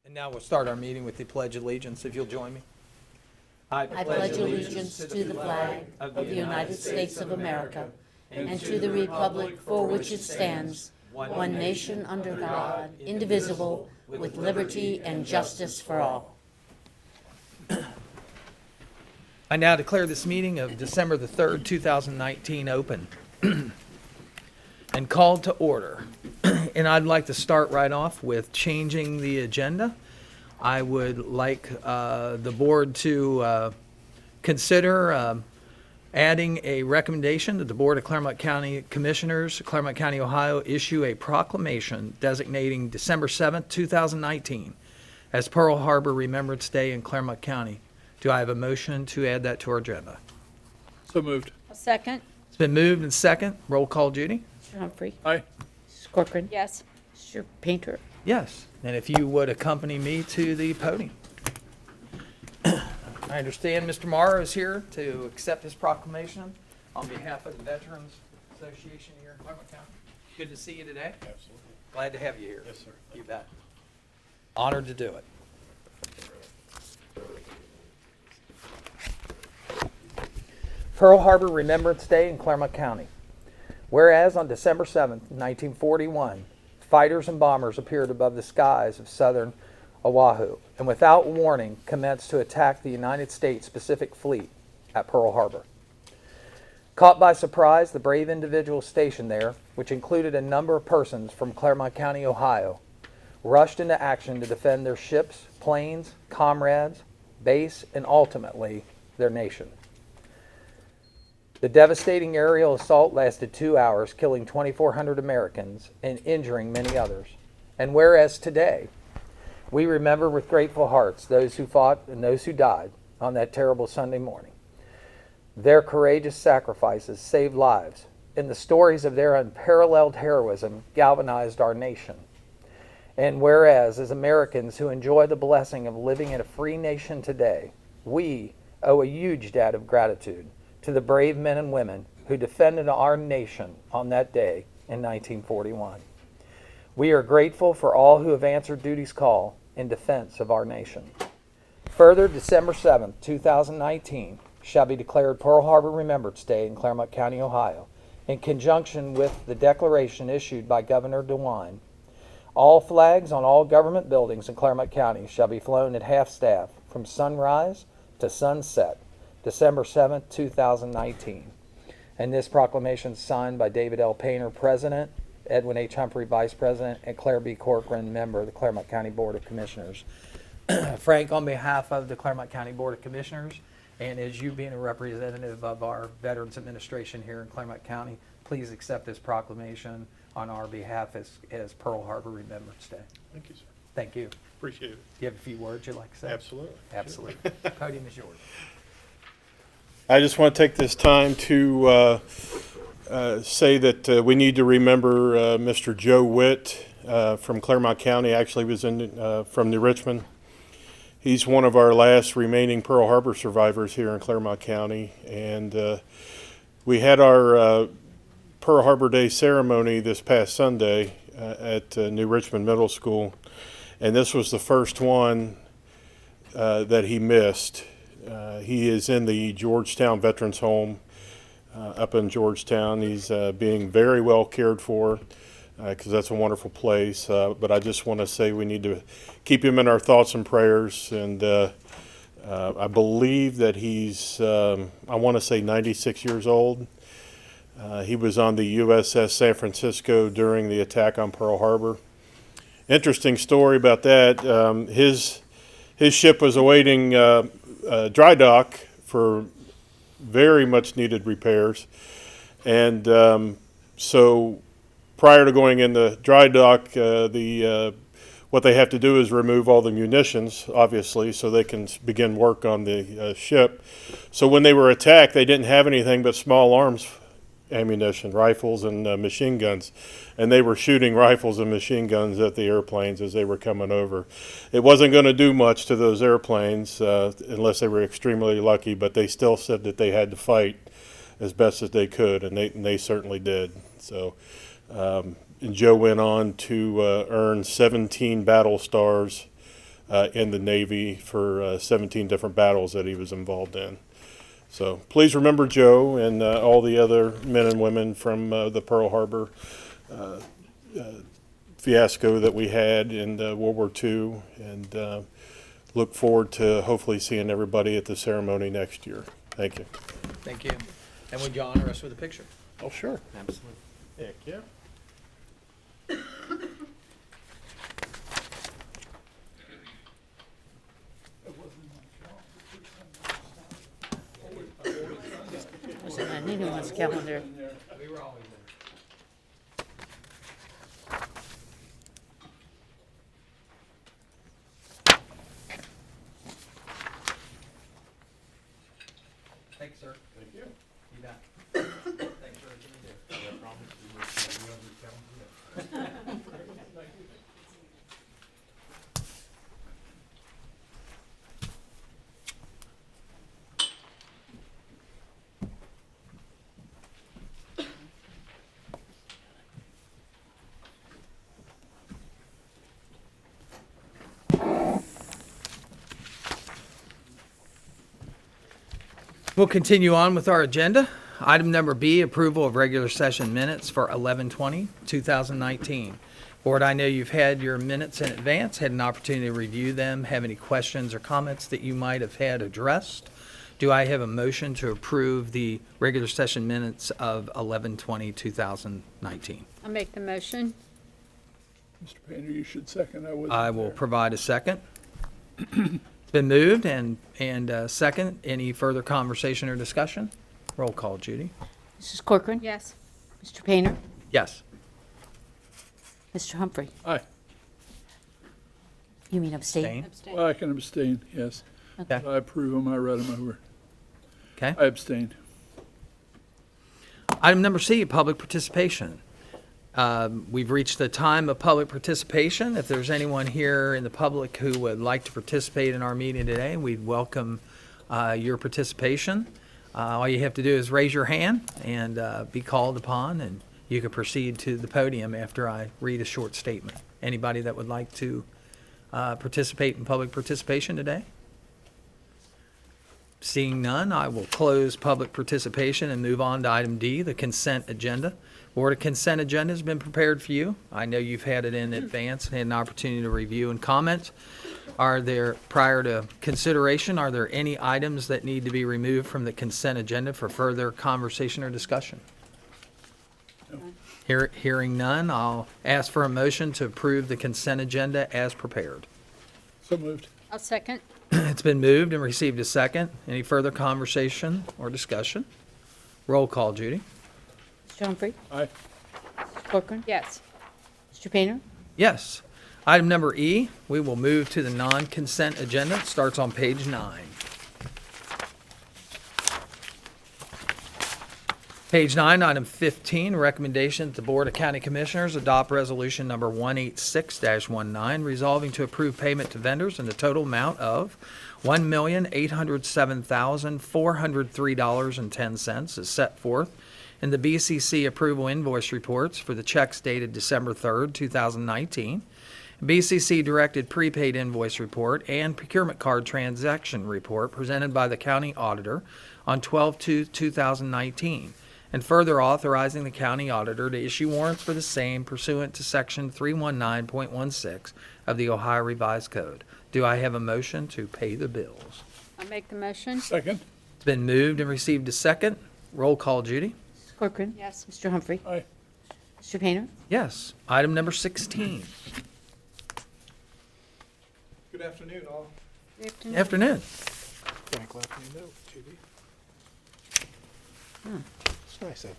And now we'll start our meeting with the Pledge of Allegiance, if you'll join me. I pledge allegiance to the flag of the United States of America and to the republic for which it stands, one nation under God, indivisible, with liberty and justice for all. I now declare this meeting of December the 3rd, 2019 open and called to order. And I'd like to start right off with changing the agenda. I would like the board to consider adding a recommendation that the Board of Clermont County Commissioners, Clermont County, Ohio, issue a proclamation designating December 7th, 2019 as Pearl Harbor Remembrance Day in Clermont County. Do I have a motion to add that to our agenda? So moved. A second. It's been moved and second. Roll call, Judy? Mr. Humphrey? Aye. Mrs. Corcoran? Yes. Mr. Painter? Yes. And if you would accompany me to the podium. I understand Mr. Morrow is here to accept this proclamation on behalf of the Veterans Association here in Clermont County. Good to see you today. Absolutely. Glad to have you here. Yes, sir. You bet. Honored to do it. Pearl Harbor Remembrance Day in Clermont County. Whereas on December 7th, 1941, fighters and bombers appeared above the skies of southern Oahu and without warning commenced to attack the United States Pacific Fleet at Pearl Harbor. Caught by surprise, the brave individuals stationed there, which included a number of persons from Clermont County, Ohio, rushed into action to defend their ships, planes, comrades, base, and ultimately their nation. The devastating aerial assault lasted 2 hours, killing 2,400 Americans and injuring many others. And whereas today, we remember with grateful hearts those who fought and those who died on that terrible Sunday morning. Their courageous sacrifices saved lives, and the stories of their unparalleled heroism galvanized our nation. And whereas, as Americans who enjoy the blessing of living in a free nation today, we owe a huge debt of gratitude to the brave men and women who defended our nation on that day in 1941. We are grateful for all who have answered duty's call in defense of our nation. Further, December 7th, 2019 shall be declared Pearl Harbor Remembrance Day in Clermont County, Ohio, in conjunction with the declaration issued by Governor DeWine. All flags on all government buildings in Clermont County shall be flown at half-staff from sunrise to sunset, December 7th, 2019. And this proclamation is signed by David L. Painter, President, Edwin H. Humphrey, Vice President, and Claire B. Corcoran, Member of the Clermont County Board of Commissioners. Frank, on behalf of the Clermont County Board of Commissioners, and as you being a representative of our Veterans Administration here in Clermont County, please accept this proclamation on our behalf as Pearl Harbor Remembrance Day. Thank you, sir. Thank you. Appreciate it. Do you have a few words you'd like to say? Absolutely. Absolutely. Podium is yours. I just want to take this time to say that we need to remember Mr. Joe Witt from Clermont County. Actually, was from New Richmond. He's one of our last remaining Pearl Harbor survivors here in Clermont County, and we had our Pearl Harbor Day ceremony this past Sunday at New Richmond Middle School, and this was the first one that he missed. He is in the Georgetown Veterans Home up in Georgetown. He's being very well cared for because that's a wonderful place. But I just want to say we need to keep him in our thoughts and prayers. And I believe that he's, I want to say 96 years old. He was on the USS San Francisco during the attack on Pearl Harbor. Interesting story about that. His ship was awaiting dry dock for very much needed repairs, and so prior to going in the dry dock, what they have to do is remove all the munitions, obviously, so they can begin work on the ship. So when they were attacked, they didn't have anything but small arms ammunition, rifles and machine guns, and they were shooting rifles and machine guns at the airplanes as they were coming over. It wasn't going to do much to those airplanes unless they were extremely lucky, but they still said that they had to fight as best as they could, and they certainly did. So and Joe went on to earn 17 battle stars in the Navy for 17 different battles that he was involved in. So please remember Joe and all the other men and women from the Pearl Harbor fiasco that we had in World War II, and look forward to hopefully seeing everybody at the ceremony next year. Thank you. Thank you. And would you honor us with a picture? Oh, sure. Absolutely. Heck, yeah. Was it on anyone's calendar? We were always there. Thanks, sir. Thank you. You bet. Thanks for everything you do. We'll continue on with our agenda. Item number B, approval of regular session minutes for 11/20/2019. Board, I know you've had your minutes in advance, had an opportunity to review them, have any questions or comments that you might have had addressed. Do I have a motion to approve the regular session minutes of 11/20/2019? I'll make the motion. Mr. Painter, you should second. I will provide a second. It's been moved and second. Any further conversation or discussion? Roll call, Judy. Mrs. Corcoran? Yes. Mr. Painter? Yes. Mr. Humphrey? Aye. You mean abstain? Abstain. Well, I can abstain, yes. Okay. I approve them. I read them over. Okay. I abstained. Item number C, public participation. We've reached the time of public participation. If there's anyone here in the public who would like to participate in our meeting today, we'd welcome your participation. All you have to do is raise your hand and be called upon, and you can proceed to the podium after I read a short statement. Anybody that would like to participate in public participation today? Seeing none, I will close public participation and move on to item D, the consent agenda. Board, a consent agenda has been prepared for you. I know you've had it in advance and had an opportunity to review and comment. Are there, prior to consideration, are there any items that need to be removed from the consent agenda for further conversation or discussion? Hearing none, I'll ask for a motion to approve the consent agenda as prepared. So moved. I'll second. It's been moved and received a second. Any further conversation or discussion? Roll call, Judy. Mr. Humphrey? Aye. Mrs. Corcoran? Yes. Mr. Painter? Yes. Item number E, we will move to the non-consent agenda. It starts on page 9. Page 9, item 15, recommendation that the Board of County Commissioners adopt resolution number 186-19, resolving to approve payment to vendors in the total amount of $1,807,403.10 as set forth in the BCC approval invoice reports for the checks dated December 3rd, 2019, BCC directed prepaid invoice report, and procurement card transaction report presented by the county auditor on 12/2/2019, and further authorizing the county auditor to issue warrants for the same pursuant to section 319.16 of the Ohio Revised Code. Do I have a motion to pay the bills? I'll make the motion. Second. It's been moved and received a second. Roll call, Judy. Mrs. Corcoran? Yes. Mr. Humphrey? Aye. Mr. Painter? Yes. Item number 16. Good afternoon, all. Good afternoon. Afternoon. Frank left me a note, Judy. It's nice of him.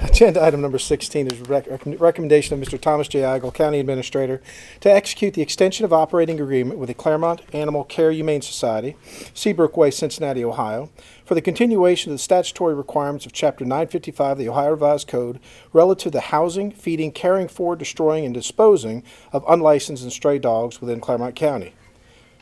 Agenda item number 16 is recommendation of Mr. Thomas J. Eigel, County Administrator, to execute the extension of operating agreement with the Clermont Animal Care Humane Society, Seabrook Way, Cincinnati, Ohio, for the continuation of the statutory requirements of Chapter 955 of the Ohio Revised Code relative to the housing, feeding, caring for, destroying, and disposing of unlicensed and stray dogs within Clermont County.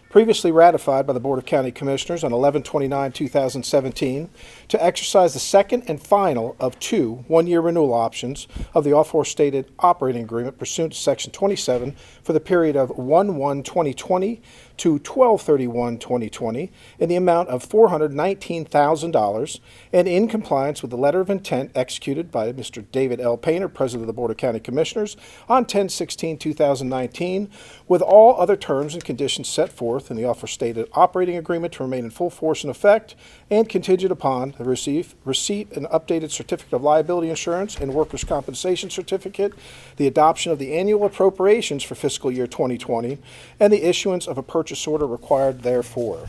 previously ratified by the Board of County Commissioners on 11/29/2017, to exercise the second and final of two one-year renewal options of the aforestated operating agreement pursuant to Section 27 for the period of 1/1/2020 to 12/31/2020 in the amount of $419,000, and in compliance with the letter of intent executed by Mr. David L. Painter, President of the Board of County Commissioners, on 10/16/2019, with all other terms and conditions set forth in the aforestated operating agreement to remain in full force and effect, and contingent upon the receipt and updated certificate of liability insurance and workers' compensation certificate, the adoption of the annual appropriations for fiscal year 2020, and the issuance of a purchase order required therefore.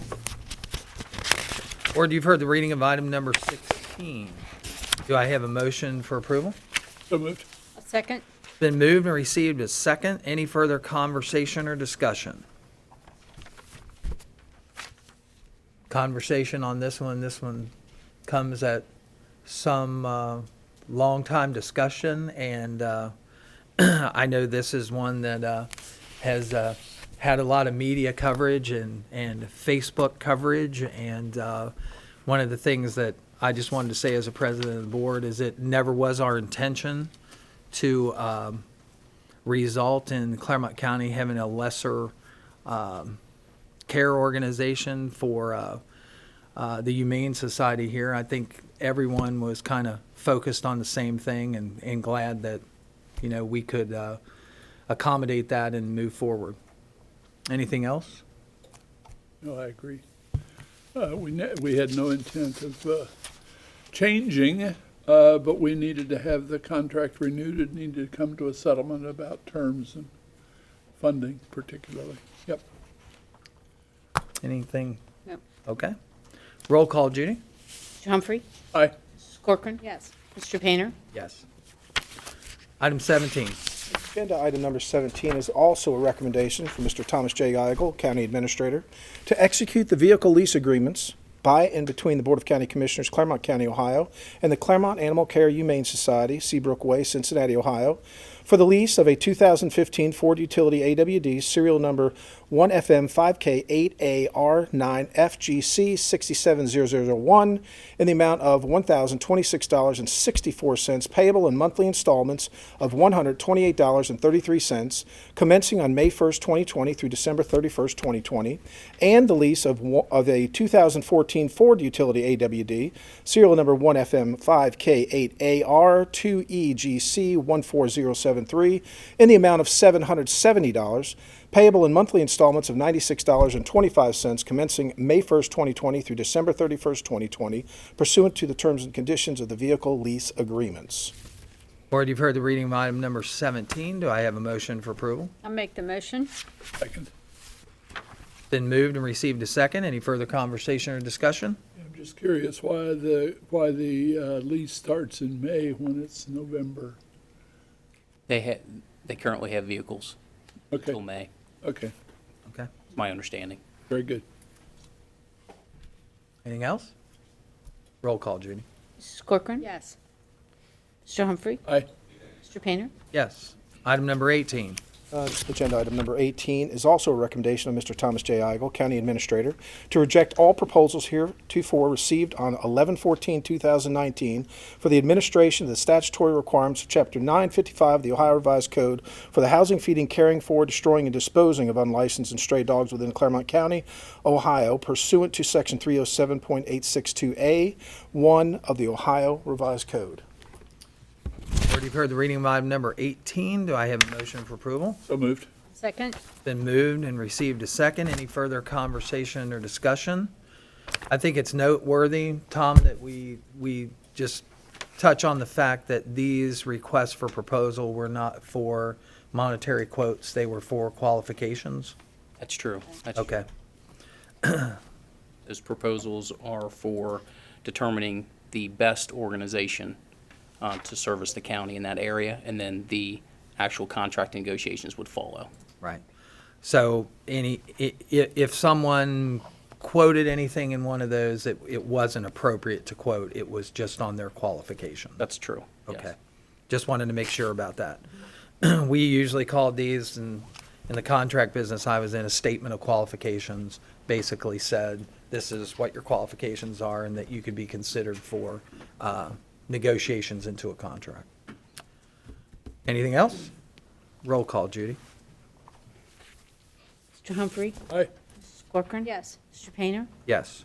Board, you've heard the reading of item number 16. Do I have a motion for approval? So moved. A second. Been moved and received as second. Any further conversation or discussion? Conversation on this one. This one comes at some long time discussion, and I know this is one that has had a lot of media coverage and Facebook coverage, and one of the things that I just wanted to say as a president of the board is it never was our intention to result in Clermont County having a lesser care organization for the Humane Society here. I think everyone was kind of focused on the same thing, and glad that, we could accommodate that and move forward. Anything else? No, I agree. We had no intent of changing, but we needed to have the contract renewed. It needed to come to a settlement about terms and funding particularly. Yep. Anything? No. Okay. Roll call, Judy? Mr. Humphrey? Aye. Mrs. Corcoran? Yes. Mr. Painter? Yes. Item 17. Agenda item number 17 is also a recommendation from Mr. Thomas J. Igle, County Administrator, to execute the vehicle lease agreements by and between the Board of County Commissioners, Clermont County, Ohio, and the Clermont Animal Care Humane Society, Seabrook Way, Cincinnati, Ohio, for the lease of a 2015 Ford Utility AWD serial number 1FM5K8AR9FGC670001 in the amount of $1,026.64 payable in monthly installments of $128.33, commencing on May 1st, 2020 through December 31st, 2020, and the lease of a 2014 Ford Utility AWD serial number 1FM5K8AR2EGC14073 in the amount of $770, payable in monthly installments of $96.25, commencing May 1st, 2020 through December 31st, 2020, pursuant to the terms and conditions of the vehicle lease agreements. Board, you've heard the reading of item number 17. Do I have a motion for approval? I'll make the motion. Second. Been moved and received a second. Any further conversation or discussion? I'm just curious why the lease starts in May when it's November. They currently have vehicles Okay. until May, Okay. Okay. is my understanding. Very good. Anything else? Roll call, Judy. Mrs. Corcoran? Yes. Mr. Humphrey? Aye. Mr. Painter? Yes. Item number 18. Agenda item number 18 is also a recommendation of Mr. Thomas J. Igle, County Administrator, to reject all proposals heretofore received on 11/14/2019 for the administration of the statutory requirements of Chapter 955 of the Ohio Revised Code for the housing, feeding, caring for, destroying, and disposing of unlicensed and stray dogs within Clermont County, Ohio, pursuant to Section 307.862A1 of the Ohio Revised Code. Board, you've heard the reading of item number 18. Do I have a motion for approval? So moved. Second. Been moved and received a second. Any further conversation or discussion? I think it's noteworthy, Tom, that we just touch on the fact that these requests for proposal were not for monetary quotes. They were for qualifications. That's true. That's true. Okay. Those proposals are for determining the best organization to service the county in that area, and then the actual contract negotiations would follow. Right. So if someone quoted anything in one of those, it wasn't appropriate to quote. It was just on their qualification. That's true. yes. Okay. Just wanted to make sure about that. We usually called these, and in the contract business I was in, a statement of qualifications basically said, this is what your qualifications are and that you could be considered for negotiations into a contract. Anything else? Roll call, Judy. Mr. Humphrey? Aye. Mrs. Corcoran? Yes. Mr. Painter? Yes.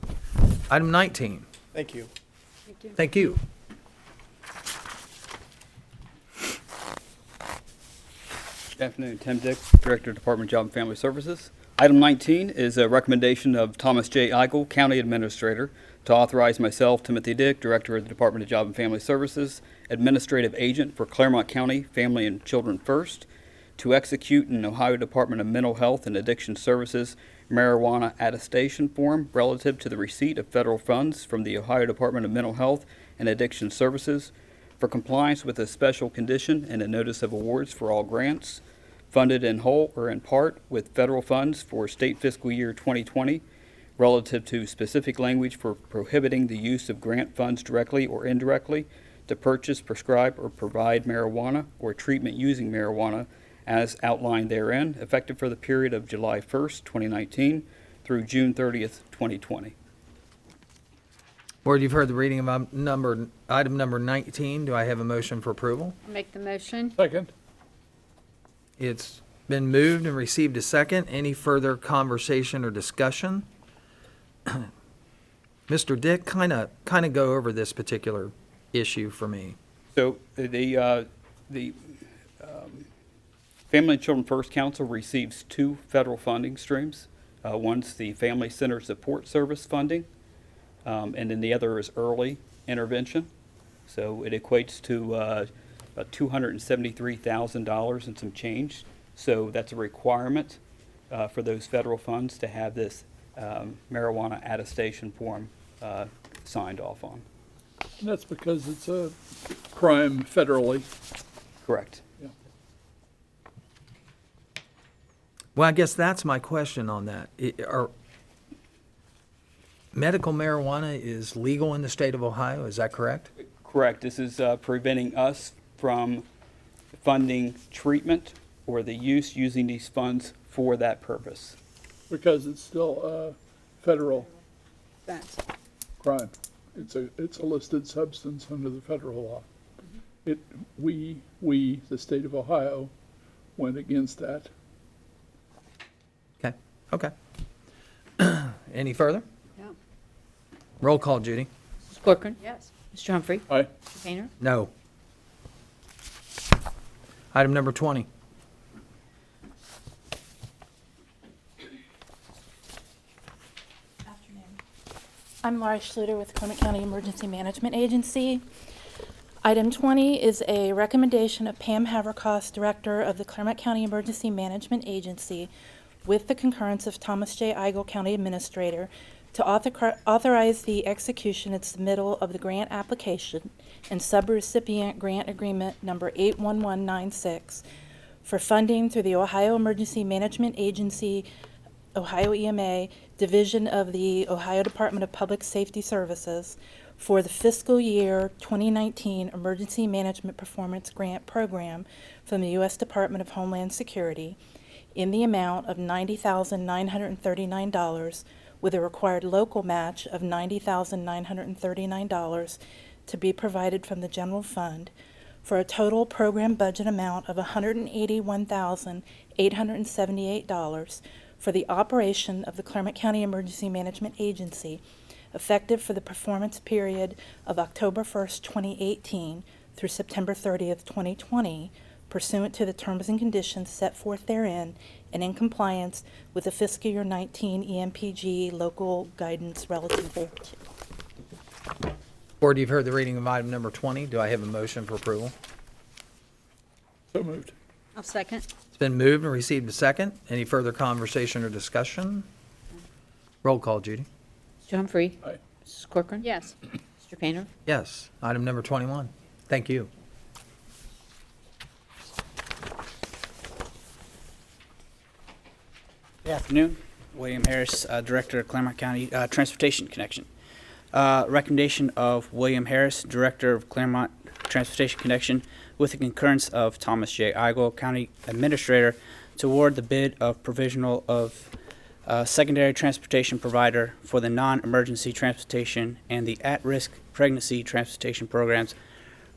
Item 19. Thank you. Thank you. Good afternoon, Tim Dick, Director of Department of Job and Family Services. Item 19 is a recommendation of Thomas J. Eigel, County Administrator, to authorize myself, Timothy Dick, Director of the Department of Job and Family Services, Administrative Agent for Clermont County Family and Children First, to execute an Ohio Department of Mental Health and Addiction Services marijuana attestation form relative to the receipt of federal funds from the Ohio Department of Mental Health and Addiction Services for compliance with a special condition and a notice of awards for all grants funded in whole or in part with federal funds for state fiscal year 2020 relative to specific language for prohibiting the use of grant funds directly or indirectly to purchase, prescribe, or provide marijuana or treatment using marijuana as outlined therein, effective for the period of July 1st, 2019 through June 30th, 2020. Board, you've heard the reading of item number 19. Do I have a motion for approval? I'll make the motion. Second. It's been moved and received a second. Any further conversation or discussion? Mr. Dick, kind of go over this particular issue for me. So the Family and Children First Council receives two federal funding streams. One's the Family Center Support Service funding, and then the other is early intervention. So it equates to about $273,000 and some change. So that's a requirement for those federal funds to have this marijuana attestation form signed off on. And that's because it's a crime federally. Correct. Yeah. Well, I guess that's my question on that. Medical marijuana is legal in the state of Ohio, is that correct? Correct. This is preventing us from funding treatment or the use using these funds for that purpose. Because it's still a federal That's crime. It's a listed substance under the federal law. We, the state of Ohio, went against that. Okay. Any further? Yeah. Roll call, Judy. Mrs. Corcoran? Yes. Mr. Humphrey? Aye. Mr. Painter? No. Item number 20. Afternoon. I'm Laura Schluter with Clermont County Emergency Management Agency. Item 20 is a recommendation of Pam Haverkos, Director of the Clermont County Emergency Management Agency, with the concurrence of Thomas J. Eigel, County Administrator, to authorize the execution and submittal of the grant application and subrecipient grant agreement number 81196 for funding through the Ohio Emergency Management Agency, Ohio EMA, Division of the Ohio Department of Public Safety Services for the fiscal year 2019 Emergency Management Performance Grant Program from the U.S. Department of Homeland Security in the amount of $90,939 with a required local match of $90,939 to be provided from the general fund for a total program budget amount of $181,878 for the operation of the Clermont County Emergency Management Agency, effective for the performance period of October 1st, 2018 through September 30th, 2020, pursuant to the terms and conditions set forth therein and in compliance with the fiscal year 19 EMPG local guidance relative thereto. Board, you've heard the reading of item number 20. Do I have a motion for approval? So moved. I'll second. It's been moved and received a second. Any further conversation or discussion? Roll call, Judy. Mr. Humphrey? Aye. Mrs. Corcoran? Yes. Mr. Painter? Yes. Item number 21. Thank you. Good afternoon. William Harris, Director of Clermont County Transportation Connection. Recommendation of William Harris, Director of Clermont Transportation Connection, with the concurrence of Thomas J. Eigel, County Administrator, to award the bid of provisional of secondary transportation provider for the non-emergency transportation and the at-risk pregnancy transportation programs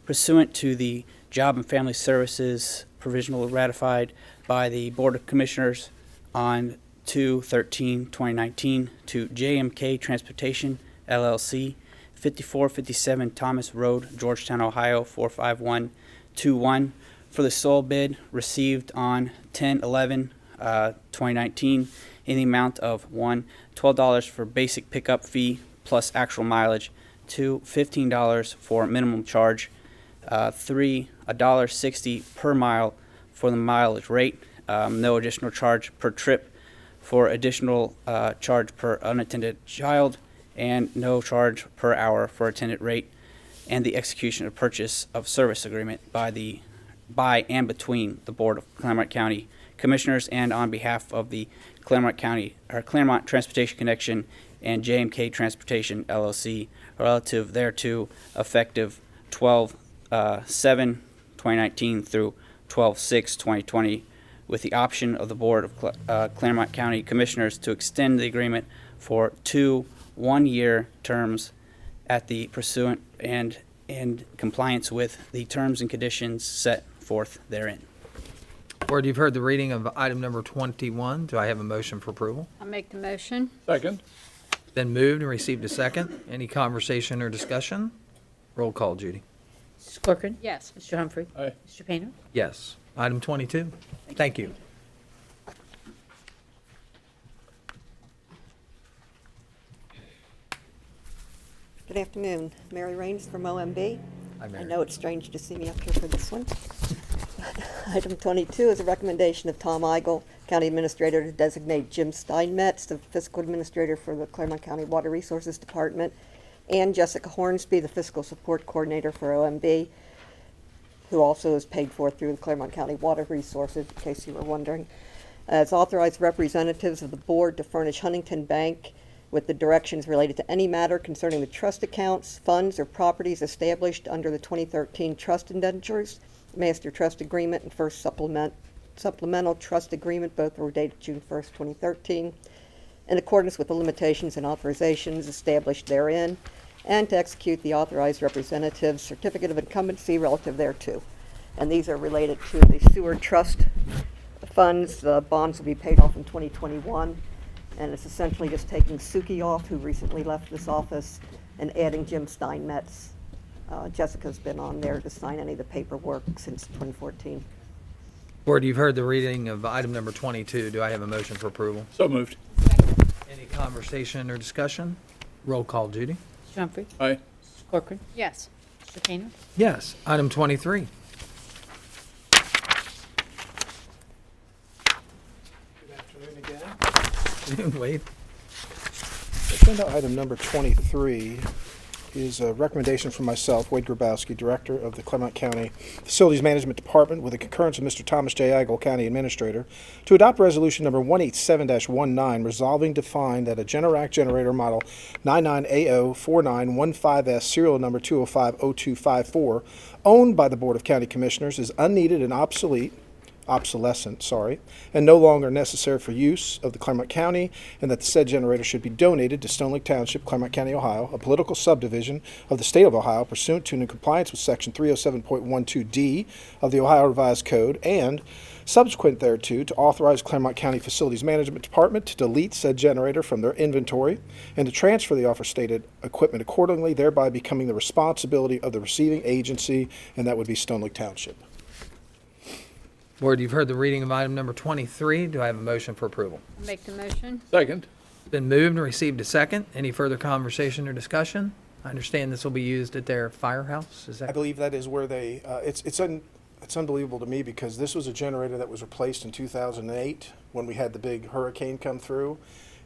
pursuant to the Job and Family Services provisional ratified by the Board of Commissioners on 2/13/2019 to JMK Transportation, LLC, 5457 Thomas Road, Georgetown, Ohio, 45121, for the sole bid received on 10/11/2019 in the amount of $12 for basic pickup fee plus actual mileage, $15 for minimum charge, $1.60 per mile for the mileage rate, no additional charge per trip for additional charge per unattended child, and no charge per hour for attendant rate, and the execution of purchase of service agreement by and between the Board of Clermont County Commissioners and on behalf of the Clermont Transportation Connection and JMK Transportation LLC relative thereto, effective 12/7/2019 through 12/6/2020, with the option of the Board of Clermont County Commissioners to extend the agreement for 2 one-year terms at the pursuant and in compliance with the terms and conditions set forth therein. Board, you've heard the reading of item number 21. Do I have a motion for approval? I'll make the motion. Second. Been moved and received a second. Any conversation or discussion? Roll call, Judy. Mrs. Corcoran? Yes. Mr. Humphrey? Aye. Mr. Painter? Yes. Item 22. Thank you. Good afternoon. Mary Raines from OMB. Hi, Mary. I know it's strange to see me up here for this one. Item 22 is a recommendation of Tom Eigel, County Administrator, to designate Jim Steinmetz, the Fiscal Administrator for the Clermont County Water Resources Department, and Jessica Hornsby, the Fiscal Support Coordinator for OMB, who also is paid for through the Clermont County Water Resources, in case you were wondering, as authorized representatives of the board to furnish Huntington Bank with the directions related to any matter concerning the trust accounts, funds, or properties established under the 2013 trust indentures, master trust agreement, and first supplemental trust agreement. Both were dated June 1st, 2013, in accordance with the limitations and authorizations established therein, and to execute the authorized representative's certificate of incumbency relative thereto. And these are related to the sewer trust funds. The bonds will be paid off in 2021. And it's essentially just taking Suki off, who recently left this office, and adding Jim Steinmetz. Jessica's been on there to sign any of the paperwork since 2014. Board, you've heard the reading of item number 22. Do I have a motion for approval? So moved. Any conversation or discussion? Roll call, Judy. Mr. Humphrey? Aye. Mrs. Corcoran? Yes. Mr. Painter? Yes. Item 23. Good afternoon again. Wade. Agenda item number 23 is a recommendation from myself, Wade Grabowski, Director of the Clermont County Facilities Management Department, with the concurrence of Mr. Thomas J. Eigel, County Administrator, to adopt Resolution number 187-19, resolving to find that a Generac generator model 99AO4915S, serial number 2050254, owned by the Board of County Commissioners, is unneeded and obsolescent, and no longer necessary for use of the Clermont County, and that the said generator should be donated to Stone Lake Township, Clermont County, Ohio, a political subdivision of the state of Ohio, pursuant to and in compliance with Section 307.12D of the Ohio Revised Code, and subsequent thereto, to authorize Clermont County Facilities Management Department to delete said generator from their inventory and to transfer the aforestated equipment accordingly, thereby becoming the responsibility of the receiving agency, and that would be Stone Lake Township. Board, you've heard the reading of item number 23. Do I have a motion for approval? I'll make the motion. Second. Been moved and received a second. Any further conversation or discussion? I understand this will be used at their firehouse. Is I that? believe that is where they, it's unbelievable to me, because this was a generator that was replaced in 2008 when we had the big hurricane come through,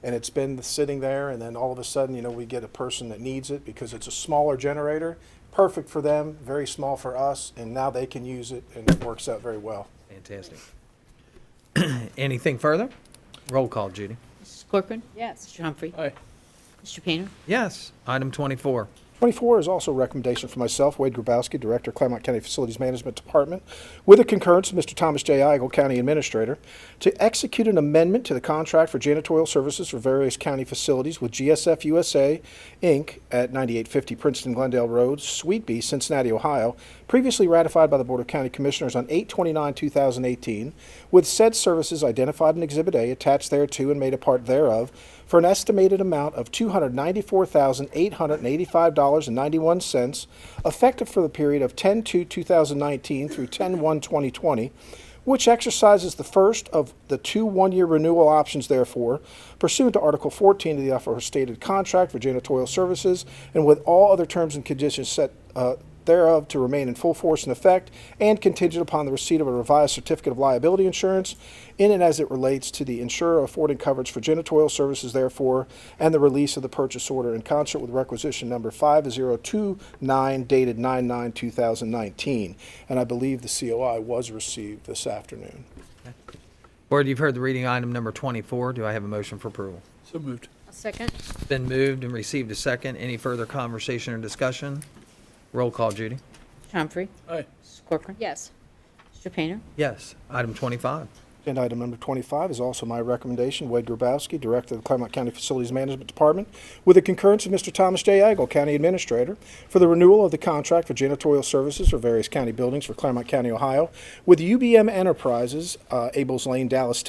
and it's been sitting there, and then all of a sudden, we get a person that needs it because it's a smaller generator, perfect for them, very small for us, and now they can use it, and it works out very well. Fantastic. Anything further? Roll call, Judy. Mrs. Corcoran? Yes. Mr. Humphrey? Aye. Mr. Painter? Yes. Item 24. 24 is also a recommendation for myself, Wade Grabowski, Director, Clermont County Facilities Management Department, with the concurrence of Mr. Thomas J. Eigel, County Administrator, to execute an amendment to the contract for janitorial services for various county facilities with GSF USA, Inc. at 9850 Princeton Glendale Road, Suite B, Cincinnati, Ohio, previously ratified by the Board of County Commissioners on 8/29/2018, with said services identified in Exhibit A attached thereto and made a part thereof, for an estimated amount of $294,885.91, effective for the period of 10/2/2019 through 10/1/2020, which exercises the first of the two one-year renewal options, therefore, pursuant to Article 14 of the aforestated contract for janitorial services, and with all other terms and conditions set thereof to remain in full force and effect, and contingent upon the receipt of a revised certificate of liability insurance in and as it relates to the insurer affording coverage for janitorial services, therefore, and the release of the purchase order in concert with requisition number 5029 dated 9/9/2019. And I believe the COI was received this afternoon. Board, you've heard the reading item number 24. Do I have a motion for approval? So moved. A second. It's been moved and received a second. Any further conversation or discussion? Roll call, Judy. Mr. Humphrey. Aye. Mrs. Corcoran. Yes. Mr. Painter. Yes. Item 25. Agenda item number 25 is also my recommendation, Wade Grabowski, Director of the Clermont County Facilities Management Department, with the concurrence of Mr. Thomas J. Eigel, County Administrator, for the renewal of the contract for janitorial services for various county buildings for Clermont County, Ohio, with UBM Enterprises, Abels Lane, Dallas,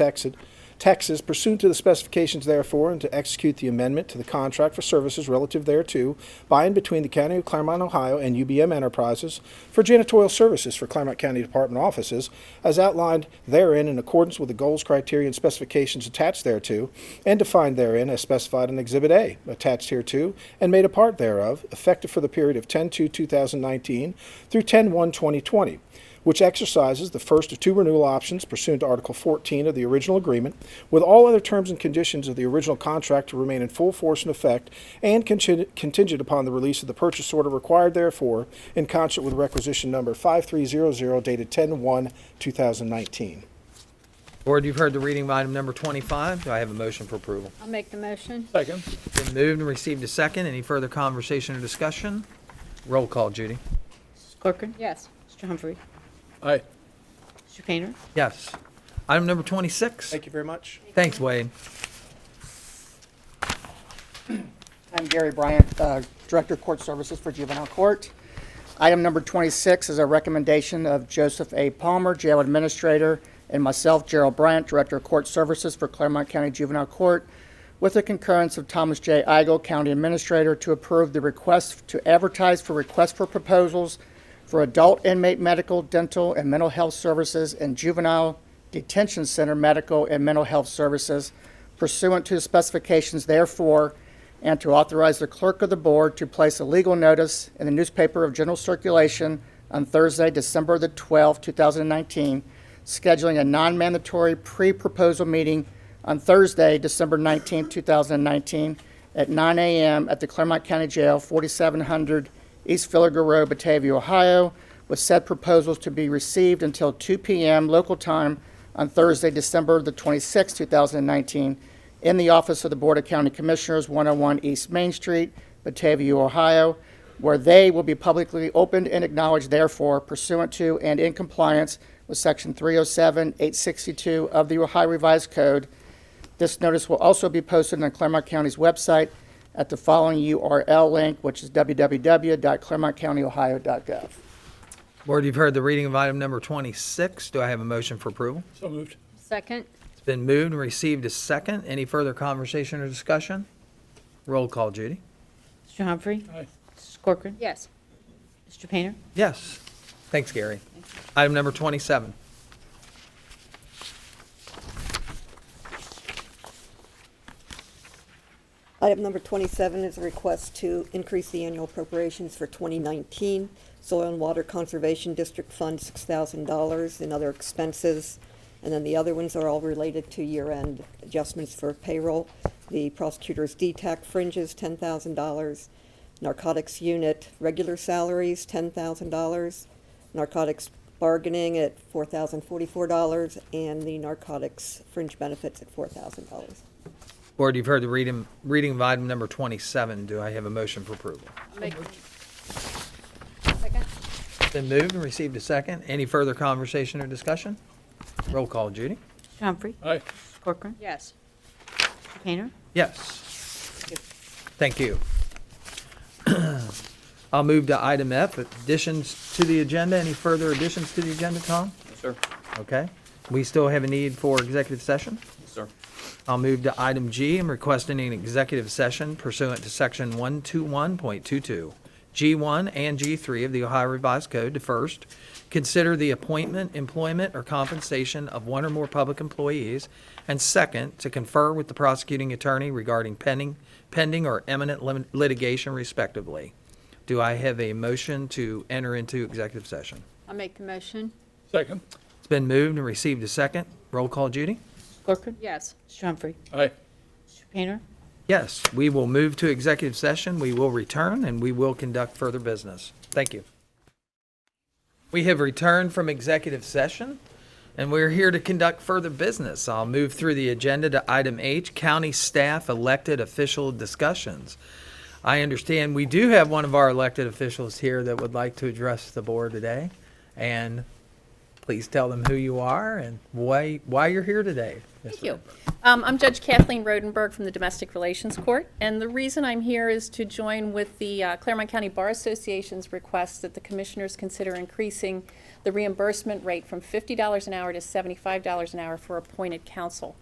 Texas, pursuant to the specifications therefore, and to execute the amendment to the contract for services relative thereto by and between the County of Clermont, Ohio, and UBM Enterprises for janitorial services for Clermont County Department offices, as outlined therein in accordance with the goals, criteria, and specifications attached thereto, and defined therein as specified in Exhibit A, attached hereto, and made a part thereof, effective for the period of 10/2/2019 through 10/1/2020. Which exercises the first of two renewal options pursuant to Article 14 of the original agreement, with all other terms and conditions of the original contract to remain in full force and effect, and contingent upon the release of the purchase order required therefore, in concert with requisition number 5300 dated 10/1/2019. Board, you've heard the reading of item number 25. Do I have a motion for approval? I'll make the motion. Second. Been moved and received a second. Any further conversation or discussion? Roll call, Judy. Mrs. Corcoran. Yes. Mr. Humphrey. Aye. Mr. Painter. Yes. Item number 26. Thank you very much. Thanks, Wade. I'm Gary Bryant, Director of Court Services for Juvenile Court. Item number 26 is a recommendation of Joseph A. Palmer, Jail Administrator, and myself, Gerald Bryant, Director of Court Services for Clermont County Juvenile Court, with the concurrence of Thomas J. Eigel, County Administrator, to approve the request to advertise for requests for proposals for adult inmate medical, dental, and mental health services and juvenile detention center medical and mental health services pursuant to the specifications therefore, and to authorize the clerk of the board to place a legal notice in the newspaper of general circulation on Thursday, December the 12th, 2019, scheduling a non-mandatory pre-proposal meeting on Thursday, December 19th, 2019, at 9 a.m. at the Clermont County Jail, 4700 East Villiger Road, Batavia, Ohio, with said proposals to be received until 2 p.m. local time on Thursday, December the 26th, 2019, in the office of the Board of County Commissioners, 101 East Main Street, Batavia, Ohio, where they will be publicly opened and acknowledged therefore pursuant to and in compliance with Section 307-862 of the Ohio Revised Code. This notice will also be posted on Clermont County's website at the following URL link, which is www.clermontcountyohio.gov. Board, you've heard the reading of item number 26. Do I have a motion for approval? So moved. Second. It's been moved and received a second. Any further conversation or discussion? Roll call, Judy. Mr. Humphrey. Aye. Mrs. Corcoran. Yes. Mr. Painter. Yes. Thanks, Gary. Item number 27. Item number 27 is a request to increase the annual appropriations for 2019. Soil and Water Conservation District Fund, $6,000 in other expenses. And then the other ones are all related to year-end adjustments for payroll. The prosecutor's DTAC fringes, $10,000. Narcotics unit regular salaries, $10,000. Narcotics bargaining at $4,044. And the narcotics fringe benefits at $4,000. Board, you've heard the reading of item number 27. Do I have a motion for approval? Make- Second? Been moved and received a second. Any further conversation or discussion? Roll call, Judy. Humphrey. Aye. Corcoran. Yes. Painter. Yes. Thank you. I'll move to item F, additions to the agenda. Any further additions to the agenda, Tom? Yes, sir. Okay. We still have a need for executive session. Yes, sir. I'll move to item G. I'm requesting an executive session pursuant to section 121.22, G1 and G3 of the Ohio Revised Code to first, consider the appointment, employment, or compensation of one or more public employees, and second, to confer with the prosecuting attorney regarding pending or imminent litigation respectively. Do I have a motion to enter into executive session? I'll make the motion. Second. It's been moved and received a second. Roll call, Judy? Corcoran. Yes. Mr. Humphrey. Aye. Mr. Painter. Yes, we will move to executive session. We will return and we will conduct further business. Thank you. We have returned from executive session and we're here to conduct further business. I'll move through the agenda to item H, county staff elected official discussions. I understand we do have one of our elected officials here that would like to address the board today. And please tell them who you are and why you're here today. Yes, Thank you. I'm Judge Kathleen Rodenberg from the Domestic Relations Court, and the reason I'm here is to join with the Clermont County Bar Association's request that the commissioners consider increasing the reimbursement rate from $50 an hour to $75 an hour for appointed counsel.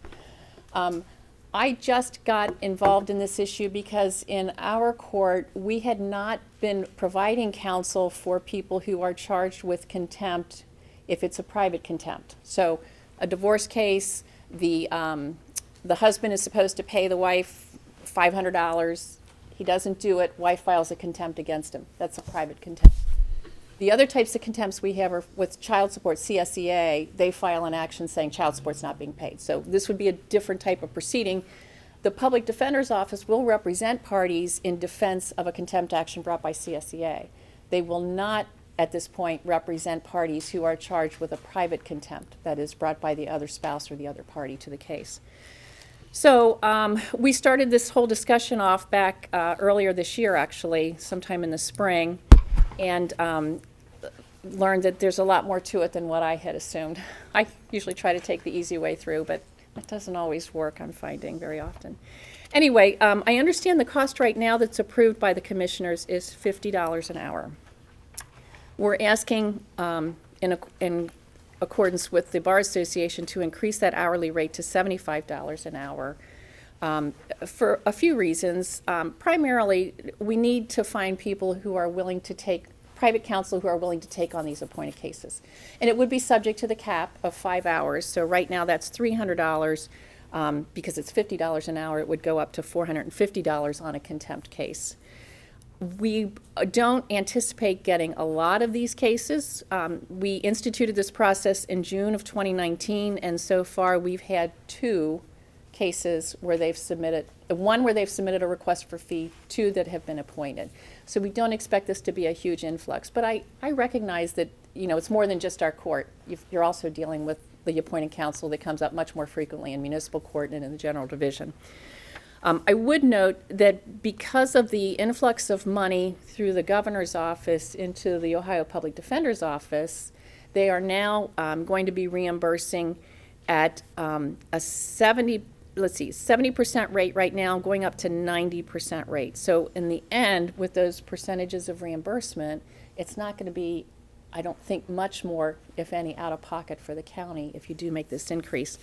I just got involved in this issue because in our court, we had not been providing counsel for people who are charged with contempt if it's a private contempt. So a divorce case, the husband is supposed to pay the wife $500. He doesn't do it. Wife files a contempt against him. That's a private contempt. The other types of contempts we have are with child support, CSEA. They file an action saying child support's not being paid. So this would be a different type of proceeding. The Public Defender's Office will represent parties in defense of a contempt action brought by CSEA. They will not, at this point, represent parties who are charged with a private contempt that is brought by the other spouse or the other party to the case. So we started this whole discussion off back earlier this year, actually, sometime in the spring, and learned that there's a lot more to it than what I had assumed. I usually try to take the easy way through, but it doesn't always work, I'm finding, very often. Anyway, I understand the cost right now that's approved by the commissioners is $50 an hour. We're asking, in accordance with the Bar Association, to increase that hourly rate to $75 an hour for a few reasons. Primarily, we need to find people who are willing to take private counsel who are willing to take on these appointed cases. And it would be subject to the cap of 5 hours. So right now that's $300. Because it's $50 an hour, it would go up to $450 on a contempt case. We don't anticipate getting a lot of these cases. We instituted this process in June of 2019, and so far we've had 2 cases where they've submitted, one where they've submitted a request for fee, 2 that have been appointed. So we don't expect this to be a huge influx, but I recognize that, you know, it's more than just our court. You're also dealing with the appointed counsel that comes up much more frequently in municipal court and in the general division. I would note that because of the influx of money through the governor's office into the Ohio Public Defender's Office, they are now going to be reimbursing at a 70% rate right now, going up to 90% rate. So in the end, with those percentages of reimbursement, it's not going to be, I don't think, much more, if any, out of pocket for the county if you do make this increase.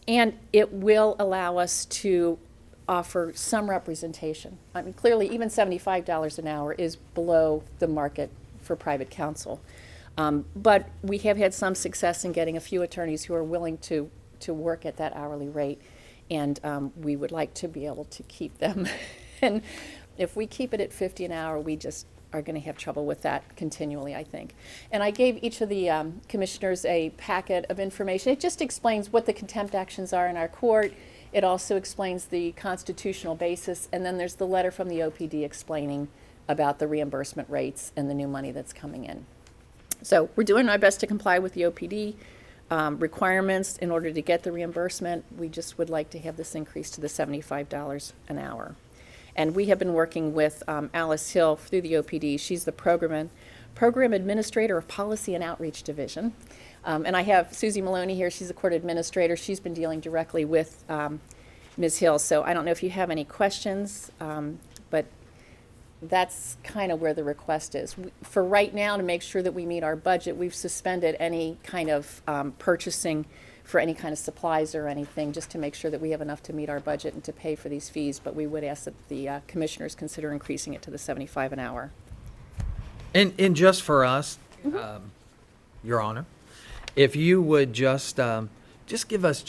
And it will allow us to offer some representation. I mean, clearly, even $75 an hour is below the market for private counsel. But we have had some success in getting a few attorneys who are willing to work at that hourly rate, and we would like to be able to keep them. And if we keep it at $50 an hour, we just are going to have trouble with that continually, I think. And I gave each of the commissioners a packet of information. It just explains what the contempt actions are in our court. It also explains the constitutional basis, and then there's the letter from the OPD explaining about the reimbursement rates and the new money that's coming in. So we're doing our best to comply with the OPD requirements in order to get the reimbursement. We just would like to have this increase to the $75 an hour. And we have been working with Alice Hill through the OPD. She's the program administrator of Policy and Outreach Division. And I have Susie Maloney here. She's the court administrator. She's been dealing directly with Ms. Hill. So I don't know if you have any questions, but that's kind of where the request is. For right now, to make sure that we meet our budget, we've suspended any kind of purchasing for any kind of supplies or anything, just to make sure that we have enough to meet our budget and to pay for these fees. But we would ask that the commissioners consider increasing it to the $75 an hour. And just for us, Your Honor, if you would just give us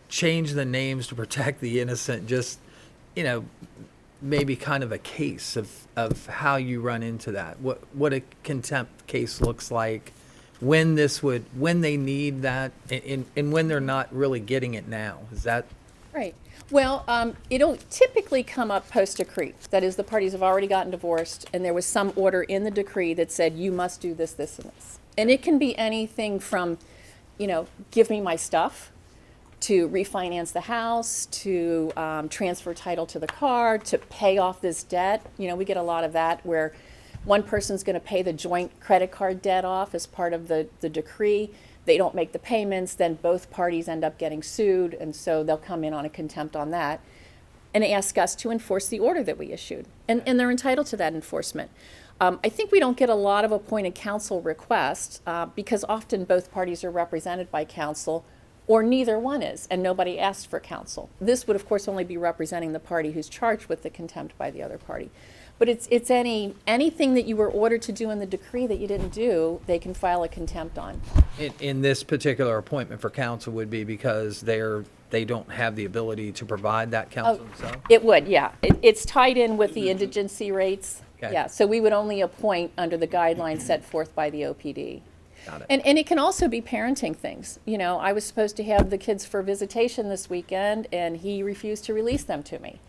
change the names to protect the innocent, just, maybe kind of a case of how you run into that, what a contempt case looks like, when they need that, and when they're not really getting it now. Is that? Right. Well, it'll typically come up post-decree. That is, the parties have already gotten divorced, and there was some order in the decree that said, you must do this, this, and this. And it can be anything from, give me my stuff, to refinance the house, to transfer title to the car, to pay off this debt. We get a lot of that where one person's going to pay the joint credit card debt off as part of the decree. They don't make the payments, then both parties end up getting sued, and so they'll come in on a contempt on that and ask us to enforce the order that we issued. And they're entitled to that enforcement. I think we don't get a lot of appointed counsel requests because often both parties are represented by counsel, or neither one is, and nobody asked for counsel. This would, of course, only be representing the party who's charged with the contempt by the other party. But it's anything that you were ordered to do in the decree that you didn't do, they can file a contempt on. In this particular appointment for counsel would be because they don't have the ability to provide that counsel themselves? It would, yeah. It's tied in with the indigency rates. Okay. Yeah, so we would only appoint under the guidelines set forth by the OPD. Got it. And it can also be parenting things. I was supposed to have the kids for visitation this weekend, and he refused to release them to me.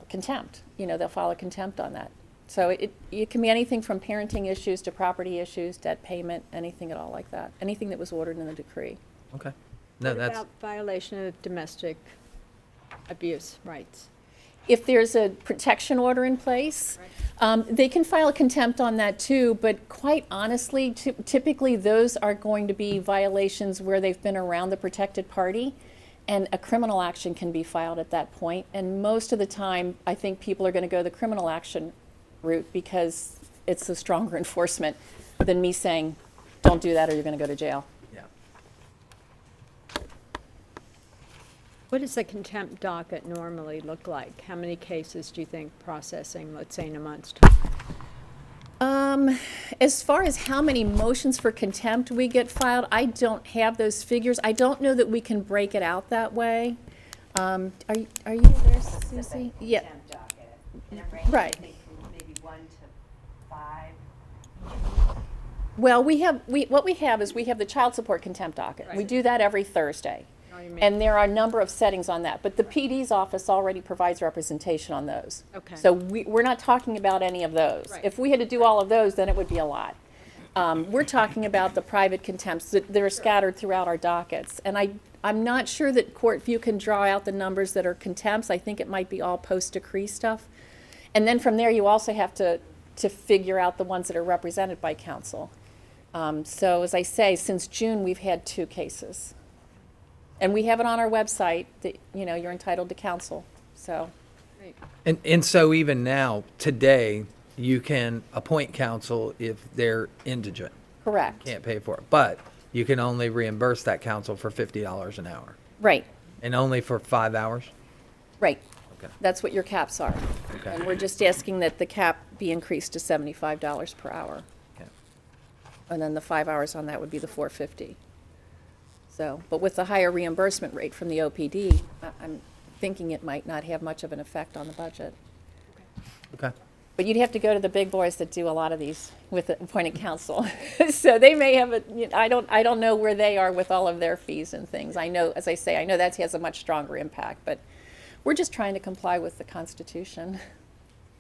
Contempt. They'll file a contempt on that. So it can be anything from parenting issues to property issues, debt payment, anything at all like that. Anything that was ordered in the decree. Okay. No, What that's about violation of domestic abuse rights? If there's a protection order in place, they can file a contempt on that too, but quite honestly, typically those are going to be violations where they've been around the protected party, and a criminal action can be filed at that point. And most of the time, I think people are going to go the criminal action route because it's a stronger enforcement than me saying, don't do that or you're going to go to jail. yeah. What does a contempt docket normally look like? How many cases do you think processing, let's say, in a month's time? As far as how many motions for contempt we get filed, I don't have those figures. I don't know that we can break it out that way. Are you there, Susie? Yeah. Right. Maybe 1 to 5. Well, what we have is we have the child support contempt docket. We do that every Thursday. And there are a number of settings on that, but the PD's office already provides representation on those. Okay. So we're not talking about any of those. Right. If we had to do all of those, then it would be a lot. We're talking about the private contempts that are scattered throughout our dockets. And I'm not sure that court view can draw out the numbers that are contempts. I think it might be all post-decree stuff. And then from there, you also have to figure out the ones that are represented by counsel. So as I say, since June, we've had 2 cases. And we have it on our website that, you're entitled to counsel, so. And so even now, today, you can appoint counsel if they're indigent. Correct. Can't pay for it. But you can only reimburse that counsel for $50 an hour. Right, And only for 5 hours? right. Okay. That's what your caps are. Okay. And we're just asking that the cap be increased to $75 per hour. Okay. And then the 5 hours on that would be the $450. So, but with the higher reimbursement rate from the OPD, I'm thinking it might not have much of an effect on the budget. Okay. But you'd have to go to the big boys that do a lot of these with appointed counsel. So they may have I don't know where they are with all of their fees and things. I know, as I say, I know that has a much stronger impact, but we're just trying to comply with the Constitution.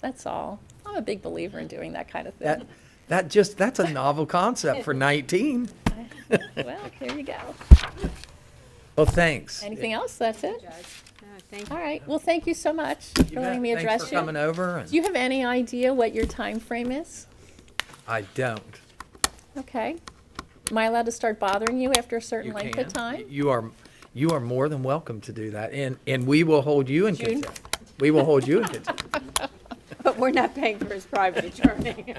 That's all. I'm a big believer in doing that kind of thing. That's a novel concept for 19. Well, there you go. Well, thanks. Anything else? That's it? Judge? Thank All you. right, well, thank you so much for letting me address Thanks for coming over. Do you have any idea what your time frame is? I don't. Okay. Am I allowed to start bothering you after a certain You length can. of time? You are more than welcome to do that, and we will hold you in June? contempt. We will hold you in contempt. But we're not paying for his private attorney.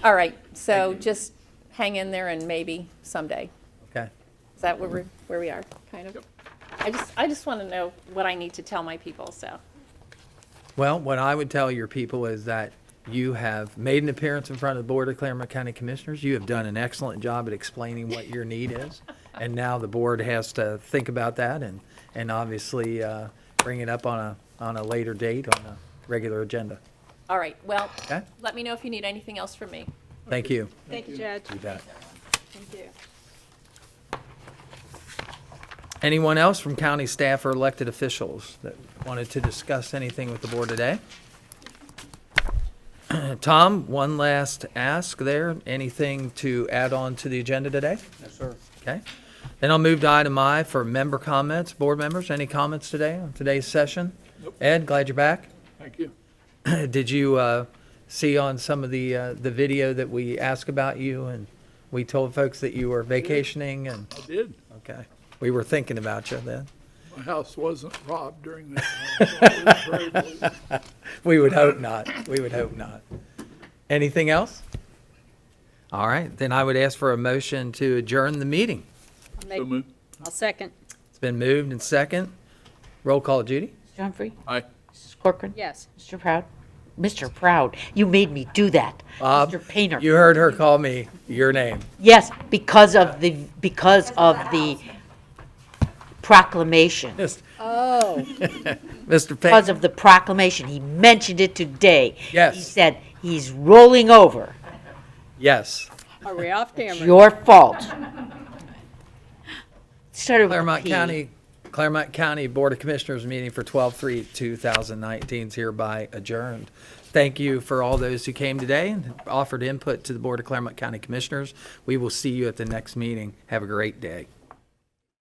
All right, so just hang in there and maybe someday. Okay. Is that where we are, kind of? I just want to know what I need to tell my people, so. Well, what I would tell your people is that you have made an appearance in front of the Board of Clermont County Commissioners. You have done an excellent job at explaining what your need is. And now the board has to think about that and obviously bring it up on a later date on a regular agenda. All right, well, Okay. let me know if you need anything else from me. Thank you. Thank you, Judge. You bet. Thank you. Anyone else from county staff or elected officials that wanted to discuss anything with the board today? Tom, one last ask there. Anything to add on to the agenda today? Yes, sir. Okay. Then I'll move to item I for member comments. Board members, any comments today on today's session? Ed, glad you're back. Thank you. Did you see on some of the video that we asked about you and we told folks that you were vacationing and, I did. okay. We were thinking about you then. My house wasn't robbed during that time. So it was very blue. We would hope not. We would hope not. Anything else? All right, then I would ask for a motion to adjourn the meeting. So moved. I'll second. It's been moved and second. Roll call, Judy? Mr. Humphrey? Aye. Mrs. Corcoran? Yes. Mr. Proud? Mr. Proud, you made me do that. Bob, Mr. Painter? you heard her call me your name. Yes, because of the proclamation. Oh, Mr. Because Payne, of the proclamation. He mentioned it today. Yes. He said he's rolling over. yes. Oh. are we off It's camera? your fault. Started with a Clermont County Board of Commissioners meeting for 12/3/2019 is hereby adjourned. Thank you for all those who came today and offered input to the Board of Clermont County Commissioners. We will see you at the next meeting. Have a great day.